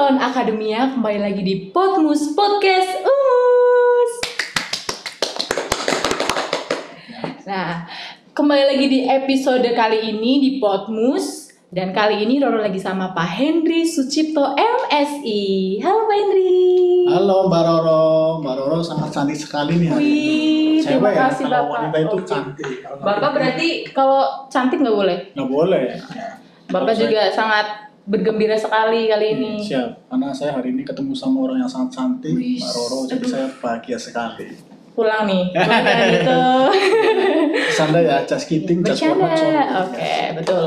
kawan akademia, kembali lagi di Potmus Podcast Umus. Nah, kembali lagi di episode kali ini di Potmus. Dan kali ini Roro lagi sama Pak Hendri Sucipto MSI. Halo Pak Hendri. Halo Mbak Roro. Mbak Roro sangat cantik sekali nih hari ini. Wih, terima Cewek kasih ya, kalau Bapak. wanita itu Oke. cantik. Bapak berarti kalau cantik nggak boleh? Nggak boleh. Bapak Kalau juga sangat bergembira sekali kali ini. Siap, karena saya hari ini ketemu sama orang yang sangat cantik, Wih, Mbak Roro, jadi aduh. saya bahagia sekali. Pulang nih, pulang gitu. Bercanda ya, just kidding, just for fun, sorry. Oke, betul.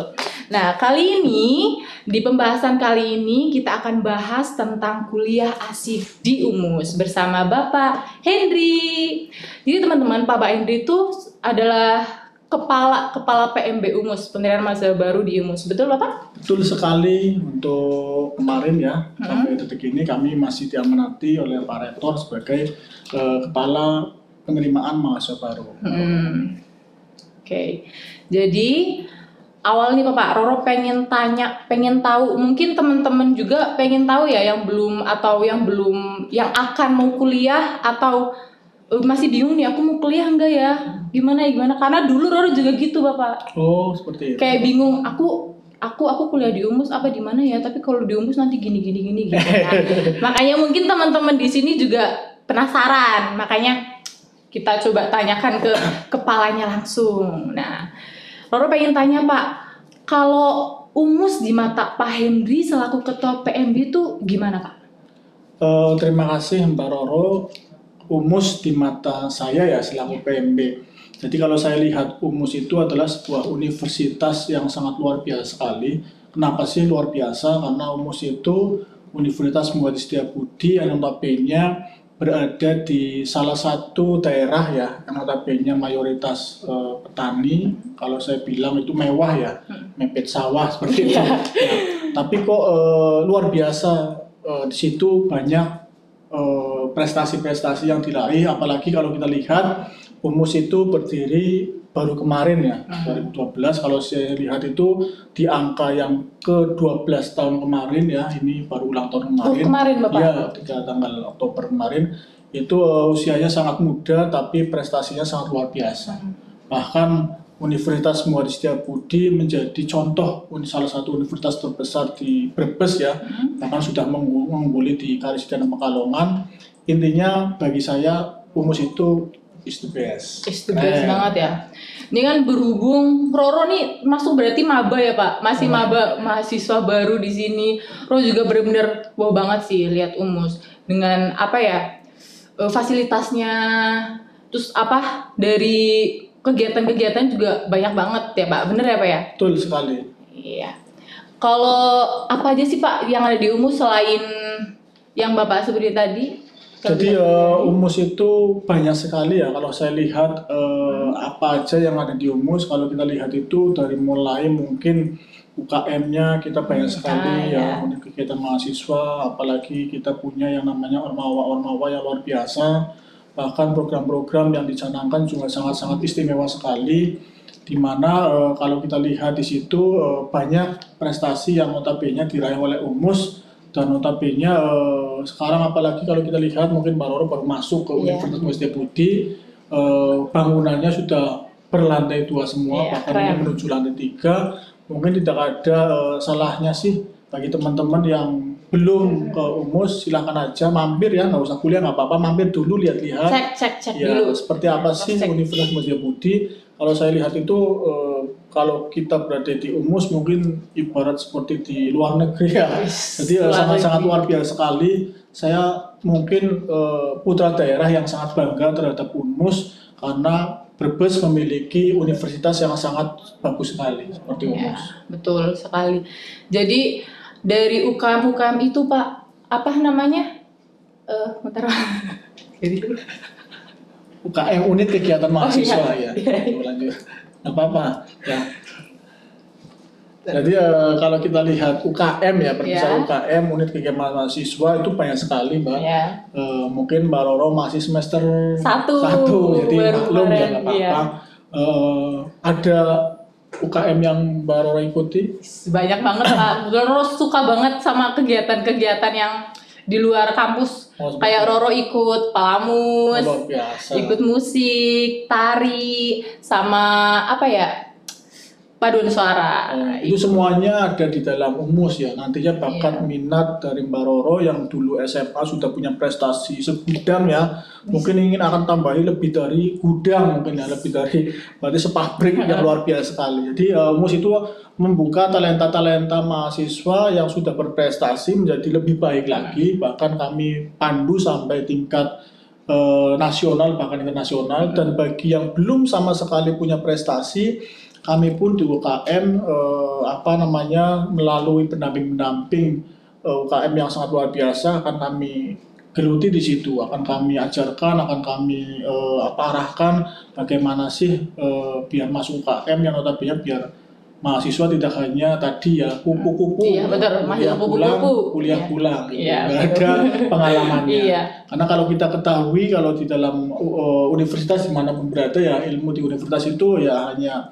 Nah, kali ini di pembahasan kali ini kita akan bahas tentang kuliah asik di Umus bersama Bapak Hendri. Jadi teman-teman, Pak Hendri itu adalah kepala PMB Umus, Penerimaan Mahasiswa Baru di Umus. Betul, Bapak? Betul sekali. Untuk kemarin ya, sampai detik ini kami masih diamanati oleh Pak Rektor sebagai kepala penerimaan mahasiswa baru. Oke. Jadi awal nih Bapak Roro pengen tahu, mungkin teman-teman juga pengen tahu ya yang belum yang akan mau kuliah atau masih bingung nih aku mau kuliah enggak ya? Gimana karena dulu Roro juga gitu Bapak. Oh, seperti itu. Kayak bingung aku kuliah di Umus apa di mana ya? Tapi kalau di Umus nanti gini gitu. Nah, makanya mungkin teman-teman di sini juga penasaran. Makanya kita coba tanyakan ke kepalanya langsung. Nah, Roro pengen tanya Pak, kalau Umus di mata Pak Hendri selaku ketua PMB itu gimana Pak? Terima kasih Mbak Roro. Umus di mata saya ya selaku PMB. Jadi kalau saya lihat Umus itu adalah sebuah universitas yang sangat luar biasa sekali. Kenapa sih luar biasa? Karena Umus itu Universitas Muhammad Setiabudi yang notabene berada di salah satu daerah ya, yang notabene mayoritas petani. Kalau saya bilang itu mewah ya, mepet sawah seperti itu. Nah, tapi kok luar biasa, di situ banyak prestasi-prestasi yang diraih, apalagi kalau kita lihat Umus itu berdiri baru kemarin ya, 2012. Kalau saya lihat itu di angka yang ke-12 tahun kemarin ya, ini baru ulang tahun kemarin. Kemarin Bapak? Iya, 3 tanggal Oktober kemarin. Itu usianya sangat muda tapi prestasinya sangat luar biasa. Bahkan Universitas Muhammad Setiabudi menjadi contoh salah satu universitas terbesar di Brebes ya, bahkan sudah mengungguli di Karisidenan Pekalongan. Intinya bagi saya Umus itu is the best. Is the best banget ya. Ini kan berhubung Roro nih masuk berarti maba ya Pak, masih maba mahasiswa baru di sini. Roro juga benar-benar wow banget sih lihat Umus dengan apa ya fasilitasnya, terus apa dari kegiatan-kegiatan juga banyak banget ya Pak, bener ya Pak ya? Betul sekali. Iya. Kalau apa aja sih Pak yang ada di Umus selain yang Bapak sebutin tadi? Jadi Umus itu banyak sekali ya. Kalau saya lihat apa aja yang ada di Umus, kalau kita lihat itu dari mulai mungkin UKM-nya kita banyak sekali ya, untuk kegiatan mahasiswa, apalagi kita punya yang namanya ormawa-ormawa yang luar biasa. Bahkan program-program yang dicanangkan juga sangat-sangat istimewa sekali, di mana kalau kita lihat di situ banyak prestasi yang notabene diraih oleh Umus, dan notabene sekarang apalagi kalau kita lihat mungkin Mbak Roro baru masuk ke Universitas Muhammad Setiabudi, bangunannya sudah berlantai 2 semua, bahkan ini menuju lantai 3. Mungkin tidak ada salahnya sih bagi teman-teman yang belum ke Umus, silahkan aja mampir ya, nggak usah kuliah nggak apa-apa, mampir dulu lihat-lihat. Cek ya, dulu. Seperti apa sih Universitas Muhammad Setiabudi? Kalau saya lihat itu kalau kita berada di Umus mungkin ibarat seperti di luar negeri ya. Jadi sangat-sangat luar biasa sekali. Saya mungkin putra daerah yang sangat bangga terhadap Umus karena Brebes memiliki universitas yang sangat bagus sekali seperti Umus. Ya, betul sekali. Jadi dari UKM itu Pak, apa namanya? Bentar. Jadi UKM, unit kegiatan mahasiswa ya. Lanjut. Nggak apa-apa ya. Jadi kalau kita lihat UKM ya, perpisahan UKM, unit kegiatan mahasiswa itu banyak sekali Mbak. Mungkin Mbak Roro masih semester 1, jadi maklum ya nggak apa-apa. Ada UKM yang Mbak Roro ikuti? Banyak banget Pak. Roro suka banget sama kegiatan-kegiatan yang di luar kampus. Kayak Roro ikut palamus, Luar biasa. ikut musik, tari, sama apa ya, paduan suara. Itu semuanya ada di dalam Umus ya. Nantinya bakat minat dari Mbak Roro yang dulu SMA sudah punya prestasi segudang ya. Mungkin ingin akan tambahi lebih dari gudang mungkin ya, lebih dari berarti sepabrik yang luar biasa sekali. Jadi Umus itu membuka talenta-talenta mahasiswa yang sudah berprestasi menjadi lebih baik lagi. Bahkan kami pandu sampai tingkat nasional bahkan internasional. Dan bagi yang belum sama sekali punya prestasi, kami pun di UKM melalui pendamping UKM yang sangat luar biasa akan kami geluti di situ, akan kami ajarkan, akan kami arahkan bagaimana sih biar masuk UKM yang notabene biar mahasiswa tidak hanya tadi ya kupu-kupu, kuliah pulang, nggak ada pengalamannya. Karena kalau kita ketahui kalau di dalam universitas dimanapun berada ya, ilmu di universitas itu ya hanya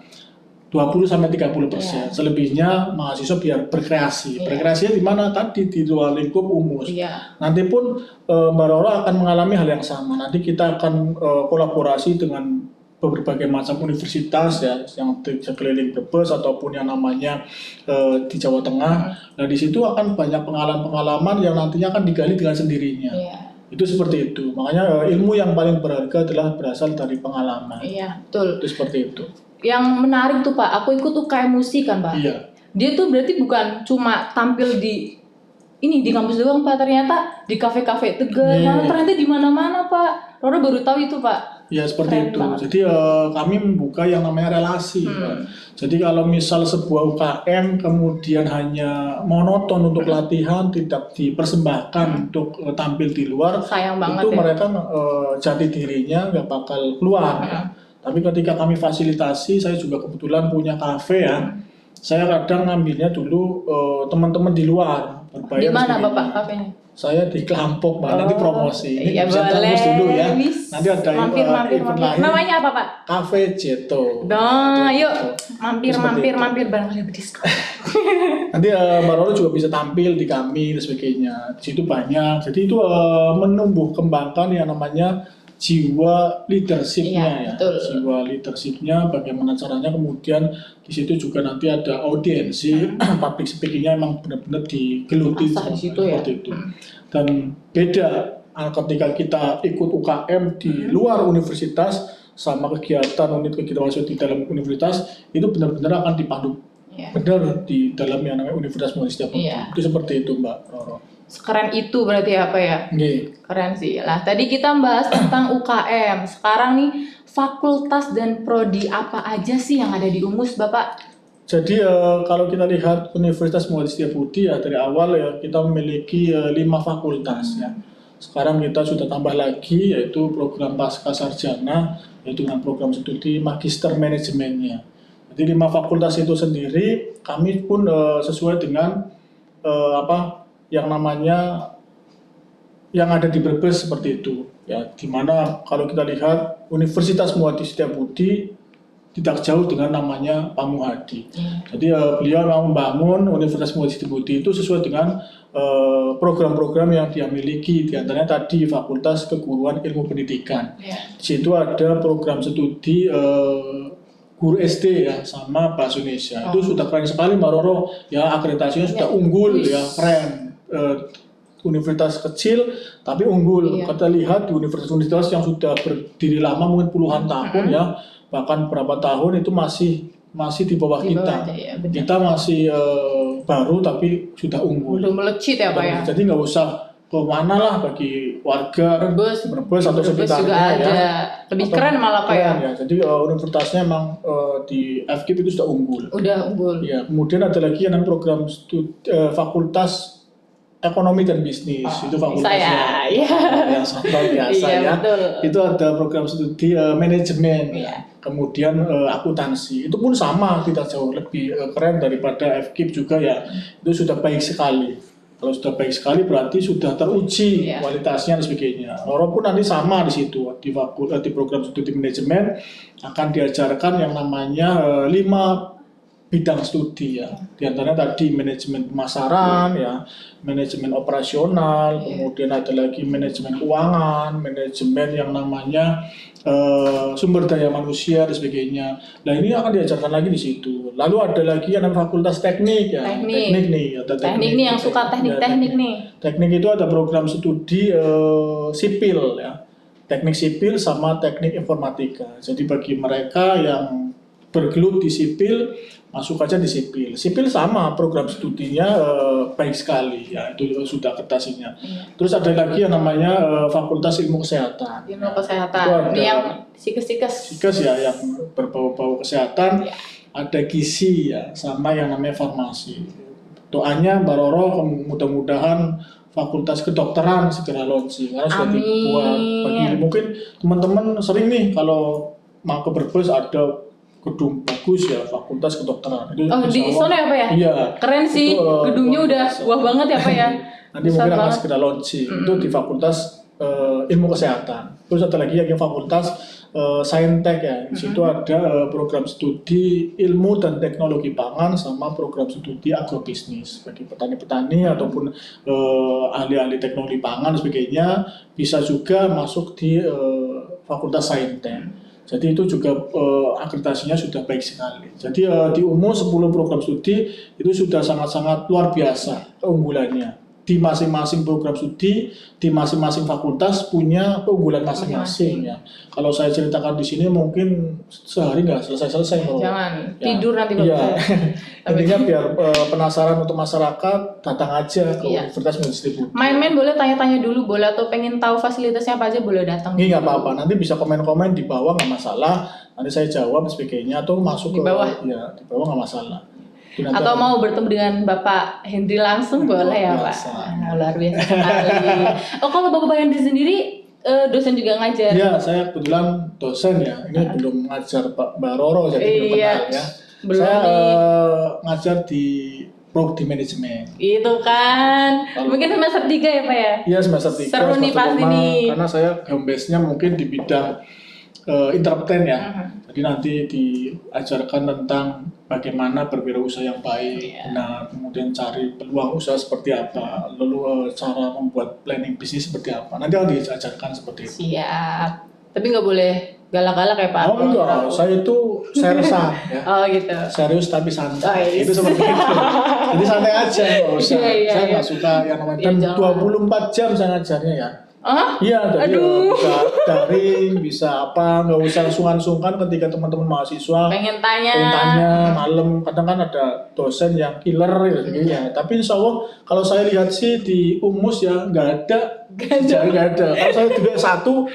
20-30%. Selebihnya mahasiswa biar berkreasi. Berkreasinya di mana? Tadi di luar lingkup Umus. Nanti pun Mbak Roro akan mengalami hal yang sama. Nanti kita akan kolaborasi dengan berbagai macam universitas ya, yang di sekeliling Brebes ataupun yang namanya di Jawa Tengah. Nah di situ akan banyak pengalaman-pengalaman yang nantinya akan digali dengan sendirinya. Itu seperti itu. Makanya ilmu yang paling berharga adalah berasal dari pengalaman. Iya, betul. Itu seperti itu. Yang menarik tuh Pak, aku ikut UKM musik kan Pak. Dia tuh berarti bukan cuma tampil di kampus doang Pak, ternyata di kafe-kafe Tegal, ternyata di mana-mana Pak. Roro baru tahu itu Pak. Ya seperti itu. Banget. Jadi kami membuka yang namanya relasi. Pak. Jadi kalau misal sebuah UKM kemudian hanya monoton untuk latihan, tidak dipersembahkan untuk tampil di luar, sayang banget itu mereka jati dirinya nggak bakal keluar. Ya. Tapi ketika kami fasilitasi, saya juga kebetulan punya kafe ya. Saya kadang ngambilnya dulu teman-teman di luar berbayar. Di mana Bapak kafenya? Saya di Kelampok, Mbak. Nanti promosi. Ini bisa terus dulu ya. Nanti ada mampir. Namanya apa Pak? Cafe Jeto. Nah, yuk mampir barangkali berdiskon. Nanti Mbak Roro juga bisa tampil di kami dan sebagainya. Di situ banyak. Jadi itu menumbuh kembangkan yang namanya jiwa leadershipnya jiwa leadershipnya bagaimana caranya. Kemudian di situ juga nanti ada audiensi public speakingnya emang benar-benar digeluti seperti itu. Dan beda ketika kita ikut UKM di luar universitas sama kegiatan mahasiswa di dalam universitas, itu benar-benar akan dipandu benar di dalam yang namanya Universitas Muhammadiyah Setiabudi. Itu seperti itu Mbak Roro. Keren itu berarti apa ya? Keren sih. Lah tadi kita bahas tentang UKM. Sekarang nih fakultas dan prodi apa aja sih yang ada di Umus Bapak? Jadi kalau kita lihat Universitas Muhammadiyah Setiabudi ya dari awal ya kita memiliki 5 fakultas ya. Sekarang kita sudah tambah lagi yaitu program pasca sarjana yaitu dengan program studi magister manajemennya. Jadi 5 fakultas itu sendiri kami pun sesuai dengan yang namanya yang ada di Brebes seperti itu ya, dimana kalau kita lihat Universitas Muhammadiyah Setiabudi tidak jauh dengan namanya Pak Muhadi. Jadi beliau mau membangun Universitas Muhammadiyah Setiabudi itu sesuai dengan program-program yang dia miliki, diantaranya tadi Fakultas Keguruan Ilmu Pendidikan. Di situ ada program studi guru SD ya sama bahasa Indonesia. Itu sudah keren sekali Mbak Roro ya, akreditasinya sudah unggul ya, keren. Universitas kecil tapi unggul. Kita lihat di universitas yang sudah berdiri lama mungkin puluhan tahun ya, bahkan berapa tahun itu masih di bawah kita. Kita masih baru tapi sudah unggul. Udah melejit ya Pak ya. Jadi nggak usah ke mana lah bagi warga Brebes atau sekitarnya ya. Lebih keren malah Pak ya. Jadi universitasnya memang di FKIP itu sudah unggul. Udah unggul. Ya, kemudian ada lagi yang program fakultas Ekonomi dan Bisnis, itu fakultasnya yang sangat luar biasa ya. Betul. Itu ada program studi manajemen, kemudian akuntansi. Itu pun sama, tidak jauh lebih keren daripada FKIP juga ya. Itu sudah baik sekali. Kalau sudah baik sekali berarti sudah teruji kualitasnya dan sebagainya. Roro pun nanti sama di situ di program studi manajemen akan diajarkan yang namanya 5 bidang studi ya. Di antaranya tadi manajemen pemasaran ya, manajemen operasional, kemudian ada lagi manajemen keuangan, manajemen yang namanya sumber daya manusia dan sebagainya. Nah ini akan diajarkan lagi di situ. Lalu ada lagi yang namanya fakultas teknik ya. Teknik nih, ada teknik nih yang suka teknik nih. Teknik itu ada program studi sipil ya. Teknik sipil sama teknik informatika. Jadi bagi mereka yang bergelut di sipil, masuk aja di sipil. Sipil sama program studinya baik sekali ya, itu sudah akreditasinya. Terus ada lagi yang namanya Fakultas Ilmu Kesehatan. Ilmu Kesehatan. Ini yang sikes-sikes. Sikes ya, yang berbau-bau kesehatan. Ada gizi ya, sama yang namanya farmasi. Doanya Mbak Roro mudah-mudahan Fakultas Kedokteran segera launching karena sudah dibuat. Bagi mungkin teman-teman sering nih kalau mau ke Brebes ada gedung bagus ya, Fakultas Kedokteran. Itu di sana ya Pak ya? Iya. Keren sih, itu, gedungnya udah wah banget ya Pak ya. Nanti mungkin akan segera launching. Itu di Fakultas Ilmu Kesehatan. Terus ada lagi yang Fakultas Saintek ya. Di situ ada program studi ilmu dan teknologi pangan sama program studi agrobisnis bagi petani-petani ataupun ahli-ahli teknologi pangan dan sebagainya, bisa juga masuk di Fakultas Saintek. Jadi itu juga akreditasinya sudah baik sekali. Jadi di umum 10 program studi itu sudah sangat-sangat luar biasa keunggulannya. Di masing-masing program studi, di masing-masing fakultas punya keunggulan masing-masing ya. Kalau saya ceritakan di sini mungkin sehari nggak selesai-selesai. Jangan ya. Tidur nanti ya. Intinya biar penasaran untuk masyarakat datang aja ke Universitas Distribusi. Main-main boleh, tanya-tanya dulu boleh, atau pengen tahu fasilitasnya apa aja boleh datang. Ini nggak apa-apa, nanti bisa komen-komen di bawah nggak masalah. Nanti saya jawab sebagainya atau masuk di bawah. Ya di bawah nggak masalah. Atau mau bertemu dengan Bapak Hendri langsung boleh ya Pak. Luar biasa sekali. Oh kalau Bapak Hendri sendiri dosen juga ngajar? Iya, saya kebetulan dosen ya. Ini belum ngajar Pak Mbak Roro jadi belum kenal ya. Belum saya ngajar di prodi manajemen. Itu kan. Mungkin semester 3 ya Pak ya? Iya semester 3. Seru nih pasti nih. Karena saya home base-nya mungkin di bidang interpret ya. Jadi nanti diajarkan tentang bagaimana berwirausaha yang baik, nah kemudian cari peluang usaha seperti apa, lalu cara membuat planning bisnis seperti apa. Nanti akan diajarkan seperti itu. Siap. Tapi nggak boleh galak-galak ya Pak? Oh enggak, saya itu sersa ya. Oh gitu. Serius tapi santai. Itu seperti itu. Jadi santai aja, nggak usah. Saya nggak suka yang namanya 24 jam saya ngajarnya ya. Iya, bisa daring, bisa apa, nggak usah sungkan-sungkan ketika teman-teman mahasiswa pengen tanya malam. Kadang kan ada dosen yang killer gitu ya. Tapi insya Allah kalau saya lihat sih di Umus ya nggak ada. Kalau saya juga satu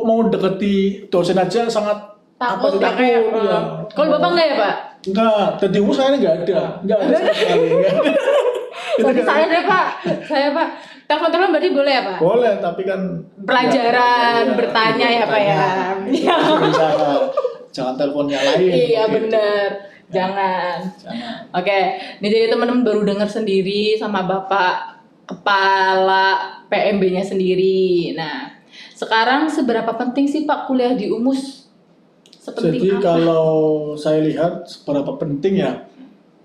mau deketi dosen aja sangat takut ya. Kalau Bapak nggak ya Pak? Enggak, di Umus saya nggak ada sama sekali. Tapi saya deh Pak, telepon berarti boleh ya Pak? Boleh, tapi kan pelajaran, bertanya ya Pak ya. Jangan teleponnya lain. Iya benar, jangan. Oke, ini jadi teman-teman baru dengar sendiri sama Bapak Kepala PMB-nya sendiri. Nah, sekarang seberapa penting sih Pak kuliah di Umus? Jadi kalau saya lihat seberapa penting ya,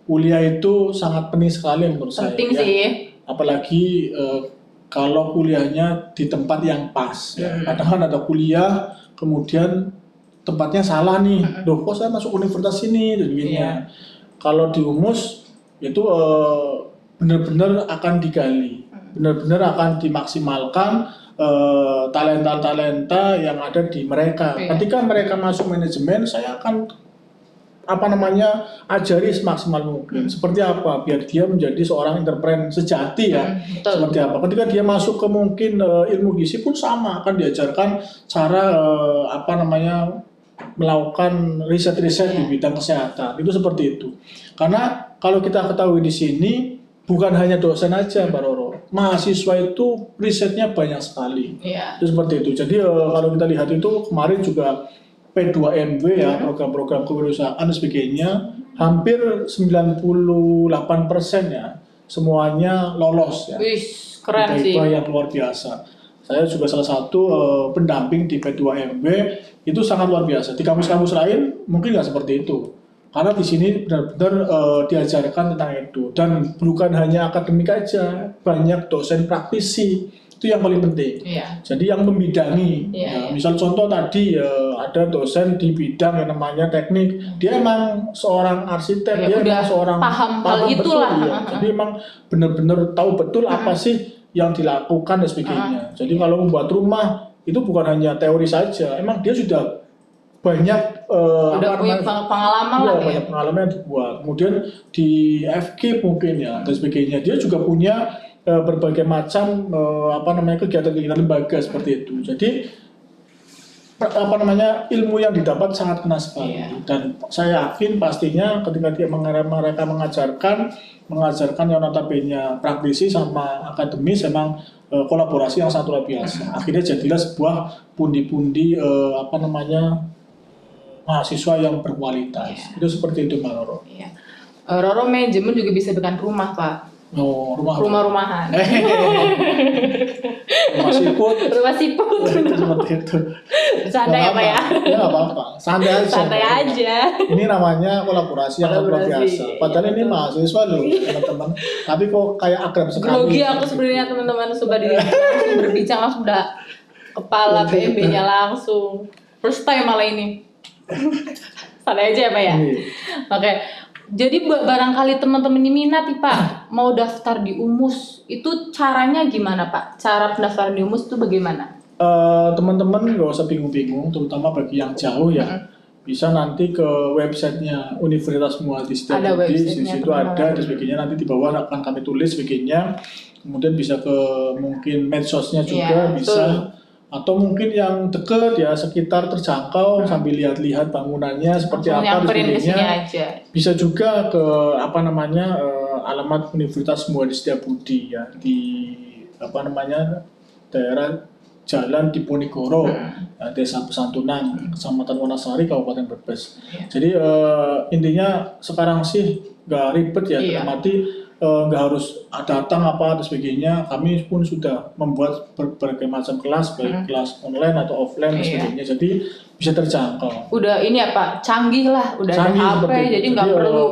kuliah itu sangat penting sekali menurut saya. Penting sih. Ya. Apalagi kalau kuliahnya di tempat yang pas. Ya. Kadang kan ada kuliah, kemudian tempatnya salah nih. Loh, kok saya masuk universitas ini? Dan begini. Kalau di Umus itu benar-benar akan digali, benar-benar akan dimaksimalkan talenta-talenta yang ada di mereka. Ketika mereka masuk manajemen, saya akan ajari semaksimal mungkin. Seperti apa biar dia menjadi seorang entrepreneur sejati ya. Seperti apa ketika dia masuk ke mungkin ilmu gizi pun sama, akan diajarkan cara melakukan riset-riset di bidang kesehatan. Itu seperti itu. Karena kalau kita ketahui di sini bukan hanya dosen aja Mbak Roro, mahasiswa itu risetnya banyak sekali. Itu seperti itu. Jadi kalau kita lihat itu kemarin juga P2MW ya, program-program kewirausahaan dan sebagainya, hampir 98% ya, semuanya lolos ya. Wih, keren sih. Itu yang luar biasa. Saya juga salah satu pendamping di P2MW, itu sangat luar biasa. Di kampus-kampus lain mungkin nggak seperti itu. Karena di sini benar-benar diajarkan tentang itu, dan bukan hanya akademik aja, banyak dosen praktisi. Itu yang paling penting. Iya. Jadi yang membidangi. Iya, iya. Misal contoh tadi ada dosen di bidang yang namanya teknik, dia emang seorang arsitek, Ya, dia udah emang seorang paham hal betul, itulah. ya. Jadi emang benar-benar tahu betul apa sih yang dilakukan dan sebagainya. Jadi kalau membuat rumah itu bukan hanya teori saja, emang dia sudah banyak Udah punya pengalaman iya, lah ya. banyak pengalaman yang dibuat. Kemudian di FK mungkin ya dan sebagainya, dia juga punya berbagai macam kegiatan-kegiatan lembaga seperti itu. Jadi ilmu yang didapat sangat kena sekali. Iya. Dan saya yakin pastinya ketika dia mereka mengajarkan yang notabene praktisi sama akademis, memang kolaborasi yang sangat luar biasa. Akhirnya jadilah sebuah pundi-pundi mahasiswa yang berkualitas. Itu seperti itu, Mbak Roro. Iya. Roro manajemen juga bisa bikin rumah, Pak. Oh, Rumah-rumahan. Rumah siput. Rumah siput. Seperti itu. Bercanda ya, Pak ya? Ya, nggak apa-apa. Santai aja. Santai aja. Ini namanya kolaborasi yang luar biasa. Padahal ini mahasiswa loh, teman-teman. Tapi kok kayak akrab sekali. Grogi aku sebenarnya, teman-teman, coba langsung berbincang, langsung udah kepala BMB-nya langsung. First time malah ini. Santai aja ya, Pak ya? Oke. Jadi barangkali teman-teman ini minat nih, Pak, mau daftar di UMUS, itu caranya gimana, Pak? Cara pendaftaran di UMUS itu bagaimana? Teman-teman nggak usah bingung-bingung, terutama bagi yang jauh ya. Bisa nanti ke websitenya Universitas Muhammad Setiabudi, di situ ada dan sebagainya. Nanti di bawah akan kami tulis sebagainya. Kemudian bisa ke mungkin medsosnya juga, bisa. Atau mungkin yang dekat ya, sekitar terjangkau, sambil lihat-lihat bangunannya seperti apa dan sebagainya. Bisa juga ke alamat Universitas Muhammad Setiabudi ya, di daerah Jalan Diponegoro, Desa Pesantunan, Kecamatan Wonosari, Kabupaten Brebes. Jadi intinya sekarang sih nggak ribet ya, mati nggak harus datang apa dan sebagainya. Kami pun sudah membuat berbagai macam kelas, baik kelas online atau offline dan sebagainya. Jadi bisa terjangkau. Udah ini apa? Canggih lah, udah canggih ada HP, jadi nggak perlu.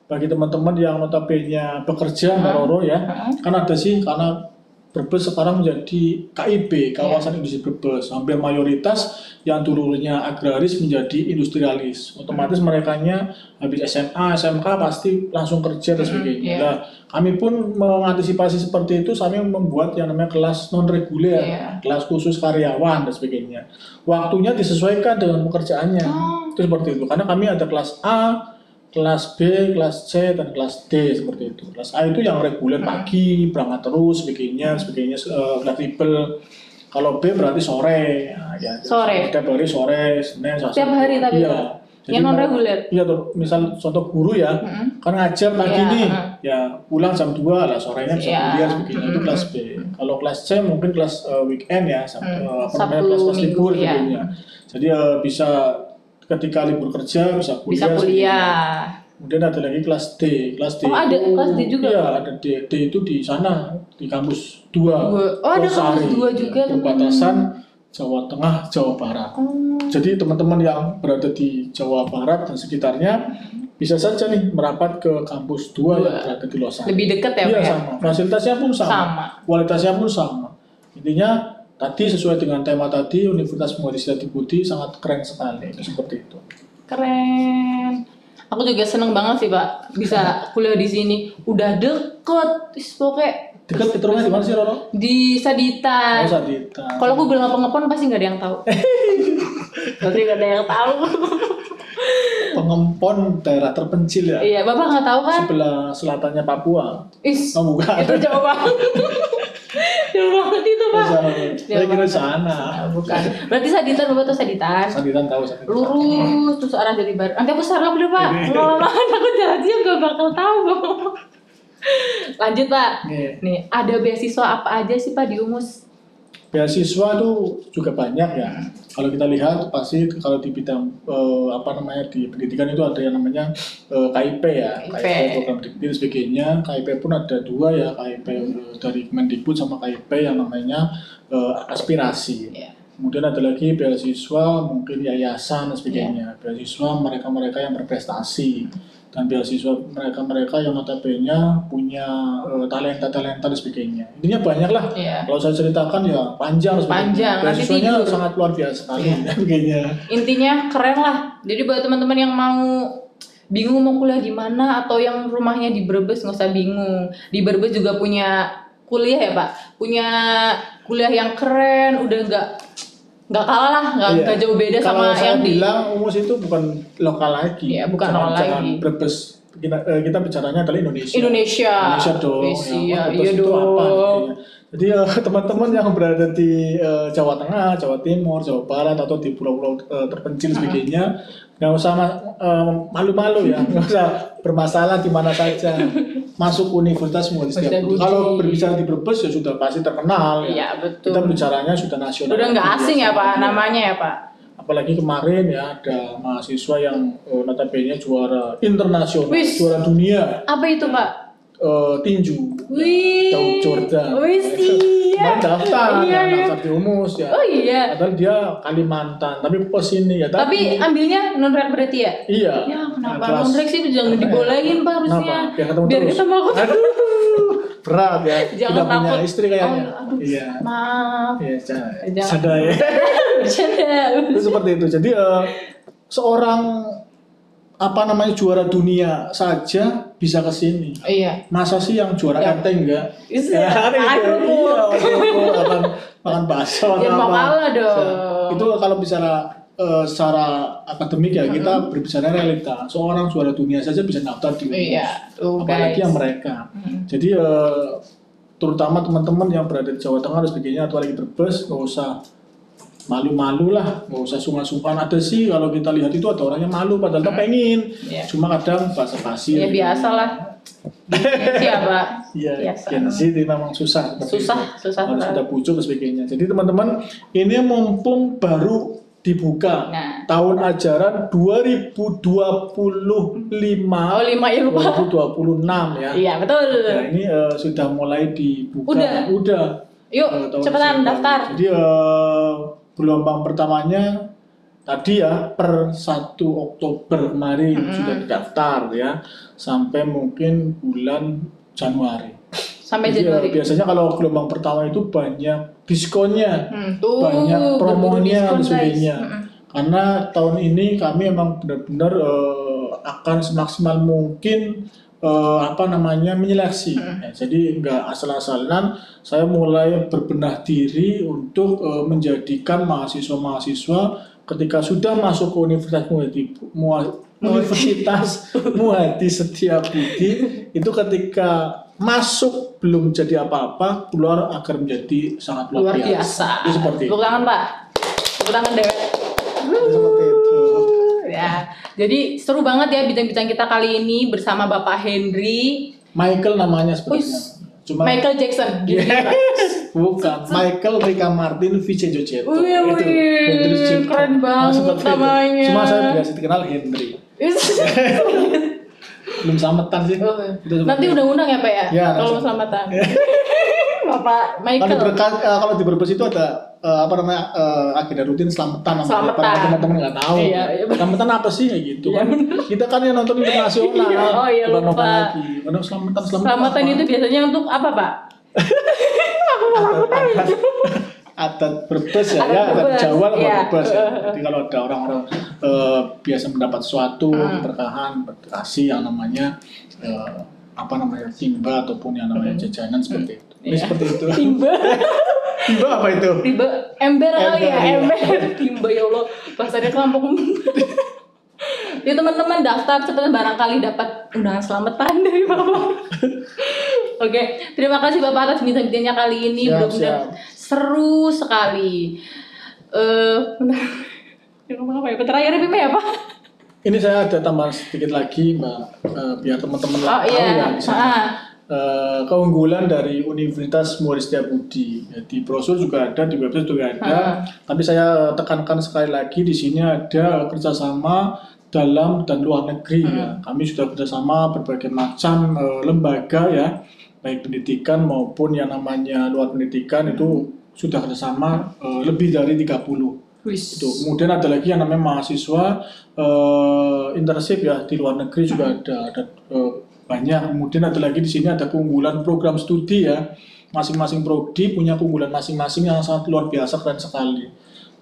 Bagi teman-teman yang notabene bekerja, Mbak Roro ya, kan ada sih, karena Brebes sekarang menjadi KIB, kawasan industri Brebes. Hampir mayoritas yang dulunya agraris menjadi industrialis. Otomatis merekanya habis SMA, SMK pasti langsung kerja dan sebagainya. Nah, kami pun mengantisipasi seperti itu, kami membuat yang namanya kelas non reguler, kelas khusus karyawan dan sebagainya. Waktunya disesuaikan dengan pekerjaannya. Itu seperti itu. Karena kami ada kelas A, kelas B, kelas C, dan kelas D seperti itu. Kelas A itu yang reguler pagi, berangkat terus, sebagainya, fleksibel. Kalau B berarti sore, sore. Setiap hari sore, Senin, Selasa. Setiap hari tapi. Iya. Yang non reguler. Iya tuh, misal contoh guru ya, kan ngajar pagi nih, ya pulang jam 2 lah, sorenya bisa kuliah sebagainya. Itu kelas B. Kalau kelas C mungkin kelas weekend ya, kelas libur sebagainya. Jadi bisa ketika libur kerja bisa kuliah. Kemudian ada lagi kelas D. Kelas D. Oh, ada kelas D juga. Iya, ada D. D itu di sana di kampus 2. Oh, ada kampus 2 juga, perbatasan Jawa Tengah, Jawa Barat. Jadi teman-teman yang berada di Jawa Barat dan sekitarnya bisa saja nih merapat ke kampus 2 yang berada di Losari. Lebih dekat ya, Pak? Iya, sama. Fasilitasnya pun sama. Kualitasnya pun sama. Intinya tadi sesuai dengan tema tadi, Universitas Muhammad Setiabudi sangat keren sekali, seperti itu. Keren. Aku juga seneng banget sih, Pak, bisa kuliah di sini. Udah deket, pokoknya. Deket rumahnya di mana sih, Roro? Di Saditan. Oh, Saditan. Kalau aku bilang Pengepon pasti nggak ada yang tahu. Pasti nggak ada yang tahu. Pengempon daerah terpencil ya. Iya, Bapak nggak tahu kan? Sebelah selatannya Papua. Oh, bukan. Itu jauh banget. Jauh banget itu, Pak. Saya kira sana. Bukan. Berarti Saditan, Bapak tuh Saditan. Saditan tahu, Saditan. Lurus terus arah dari barat. Nanti aku share dulu, Pak. Lama-lama aku janji nggak bakal tahu. Lanjut, Pak. Nih, ada beasiswa apa aja sih, Pak, di UMUS? Beasiswa tuh juga banyak ya. Kalau kita lihat pasti kalau di bidang di pendidikan itu ada yang namanya KIP ya, KIP program dikti dan sebagainya. KIP pun ada 2 ya, KIP dari Kemendikbud sama KIP yang namanya aspirasi. Kemudian ada lagi beasiswa mungkin yayasan dan sebagainya. Beasiswa mereka-mereka yang berprestasi dan beasiswa mereka-mereka yang notabene punya talenta-talenta dan sebagainya. Intinya banyak lah. Kalau saya ceritakan ya panjang. Beasiswanya sangat luar biasa sekali. Intinya keren lah. Jadi buat teman-teman yang mau bingung mau kuliah di mana atau yang rumahnya di Brebes nggak usah bingung. Di Brebes juga punya kuliah ya Pak. Punya kuliah yang keren, udah nggak kalah lah, nggak jauh beda sama yang di. Kalau saya bilang Umus itu bukan lokal lagi. Iya, bukan lokal lagi. Brebes. Kita bicaranya adalah Indonesia. Indonesia dong. Iya itu dong. Apa, jadi teman-teman yang berada di Jawa Tengah, Jawa Timur, Jawa Barat atau di pulau-pulau terpencil sebagainya, nggak usah malu-malu ya, nggak usah bermasalah di mana saja. Masuk Universitas Muhammad Setiabudi. Kalau berbicara di Brebes ya sudah pasti terkenal ya. Iya betul. Kita bicaranya sudah nasional. Udah nggak asing ya Pak namanya ya Pak. Apalagi kemarin ya ada mahasiswa yang notabene juara internasional, juara dunia. Apa itu Pak? Tinju. Tahu Jordan. Iya. Daftar di Umus ya. Oh iya. Padahal dia Kalimantan, tapi pos ini ya. Tapi ambilnya non-rek berarti ya? Iya. Ya kenapa non-rek sih jangan dibolehin Pak harusnya. Biar ketemu aku. Berat ya. Jangan tidak punya takut. Istri kayaknya. Iya. Maaf. Iya, sadar ya. Itu seperti itu. Jadi seorang juara dunia saja bisa ke sini. Iya. Masa sih yang juara RT enggak? Iya. Makan bakso ya mau kalah dong. Itu kalau bicara secara akademik ya kita berbicara realita. Seorang juara dunia saja bisa daftar di Umus. Iya. Apalagi yang mereka. Jadi terutama teman-teman yang berada di Jawa Tengah dan sebagainya atau lagi Brebes, nggak usah malu-malu lah, nggak usah sungkan-sungkan. Ada sih kalau kita lihat itu ada orang yang malu padahal pengen, cuma kadang basa-basi. Ya biasa lah. Siapa? Iya, sih memang susah. Susah. Harus ada pucuk dan sebagainya. Jadi teman-teman, ini mumpung baru dibuka tahun ajaran 2025 ya lupa 2026 ya. Iya betul. Nah, ini sudah mulai dibuka. Udah. Yuk cepetan daftar. Jadi gelombang pertamanya tadi ya per 1 Oktober kemarin sudah didaftar ya sampai mungkin bulan Januari. Sampai Januari. Biasanya kalau gelombang pertama itu banyak diskonnya, banyak promonya dan sebagainya. Karena tahun ini kami emang benar-benar akan semaksimal mungkin menyeleksi. Jadi nggak asal-asalan. Saya mulai berbenah diri untuk menjadikan mahasiswa-mahasiswa ketika sudah masuk ke Universitas Muhammad Setiabudi itu ketika masuk belum jadi apa-apa, keluar agar menjadi sangat luar biasa. Itu seperti itu. Tepuk tangan Pak. Tepuk tangan Dewet. Seperti itu. Ya, jadi seru banget ya bincang-bincang kita kali ini bersama Bapak Henry. Michael namanya sebenarnya. Cuma Michael Jackson. Bukan. Michael Rika Martin Vicenjoceto. Wih, keren banget namanya. Cuma saya biasa dikenal Henry. Belum selamatan sih. Nanti undang-undang ya Pak ya? Kalau selamatan. Bapak Michael. Kalau di Brebes itu ada agenda rutin selamatan. Teman-teman nggak tahu. Selamatan apa sih kayak gitu kan? Kita kan yang nonton internasional. Oh iya lupa. Selamatan itu biasanya untuk apa Pak? Aku mau adat Brebes adat Jawa atau Brebes. Jadi kalau ada orang-orang biasa mendapat sesuatu keberkahan, berkasih yang namanya timba ataupun yang namanya jajanan seperti itu. Ini seperti itu. Timba. Timba apa itu? Timba ember kali ya, ember. Timba ya Allah, bahasanya kelompok. Ya teman-teman daftar cepat barangkali dapat undangan selamatan dari Bapak. Oke, terima kasih Bapak atas bincang-bincangnya kali ini, benar-benar seru sekali. Ngomong apa ya? Terakhir ya Pak? Ini saya ada tambahan sedikit lagi Mbak, biar teman-teman tahu ya di sana. Keunggulan dari Universitas Muhammad Setiabudi. Di brosur juga ada, di website juga ada. Tapi saya tekankan sekali lagi di sini ada kerjasama dalam dan luar negeri ya. Kami sudah kerjasama berbagai macam lembaga ya, baik pendidikan maupun yang namanya luar pendidikan itu sudah kerjasama lebih dari 30. Itu. Kemudian ada lagi yang namanya mahasiswa internship ya di luar negeri juga ada banyak. Kemudian ada lagi di sini ada keunggulan program studi ya. Masing-masing prodi punya keunggulan masing-masing yang sangat luar biasa, keren sekali.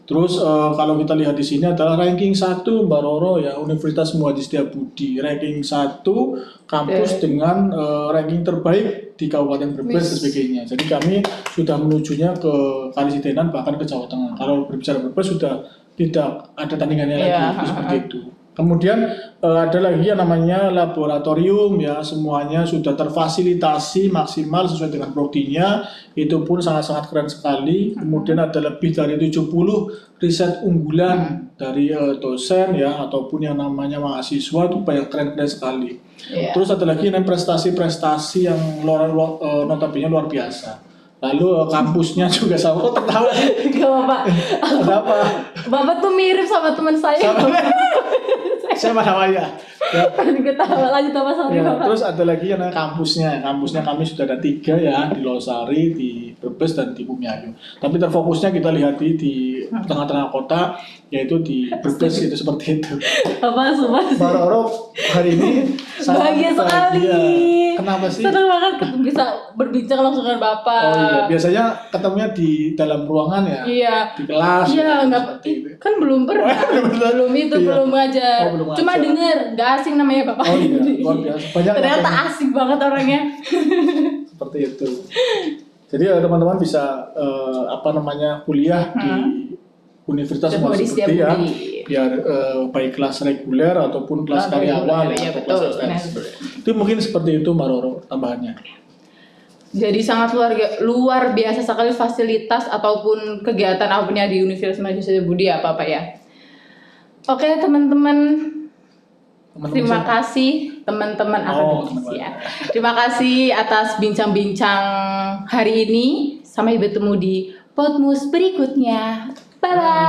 Terus kalau kita lihat di sini adalah ranking 1 Mbak Roro ya, Universitas Muhammad Setiabudi, ranking 1 kampus dengan ranking terbaik di Kabupaten Brebes dan sebagainya. Jadi kami sudah menujunya ke Kalijitenan bahkan ke Jawa Tengah. Kalau berbicara Brebes sudah tidak ada tandingannya lagi seperti itu. Kemudian ada lagi yang namanya laboratorium ya, semuanya sudah terfasilitasi maksimal sesuai dengan prodinya, itu pun sangat-sangat keren sekali. Kemudian ada lebih dari 70 riset unggulan dari dosen ya ataupun yang namanya mahasiswa, itu banyak keren-keren sekali. Terus ada lagi yang prestasi-prestasi yang notabene luar biasa. Lalu kampusnya juga sama. Kok tertawa? Gak apa-apa. Apa? Bapak tuh mirip sama teman saya. Siapa namanya? Ya. Ketawa lanjut apa sorry Ya, Bapak. terus ada lagi yang namanya kampusnya. Kampusnya kami sudah ada 3 ya, di Losari, di Brebes dan di Bumiayu. Tapi terfokusnya kita lihat di tengah-tengah kota, yaitu di Brebes itu seperti itu. Apa semua? Mbak Roro hari ini Bahagia sekali. Kenapa sih? Senang banget bisa berbincang langsung dengan Bapak. Oh iya, biasanya ketemunya di dalam ruangan ya? Iya. Di kelas? Iya, enggak kan belum pernah. belum itu, Iya. belum ngajar. Oh, belum Cuma ngajar. denger, enggak asing namanya Bapak. Oh iya, luar biasa. Banyak Ternyata yang asik banget orangnya. seperti itu. Jadi teman-teman bisa kuliah di Universitas Muhammad seperti ya, biar baik kelas reguler ataupun kelas karyawan. Ya, atau betul. kelas STS. Itu mungkin seperti itu Mbak Roro tambahannya. Jadi sangat luar biasa sekali fasilitas ataupun kegiatan apapun yang di Universitas Muhammad Setiabudi ya Bapak ya. Oke teman-teman, terima kasih teman-teman akademis ya. Terima kasih atas bincang-bincang hari ini. Sampai bertemu di Podmus berikutnya. Bye bye.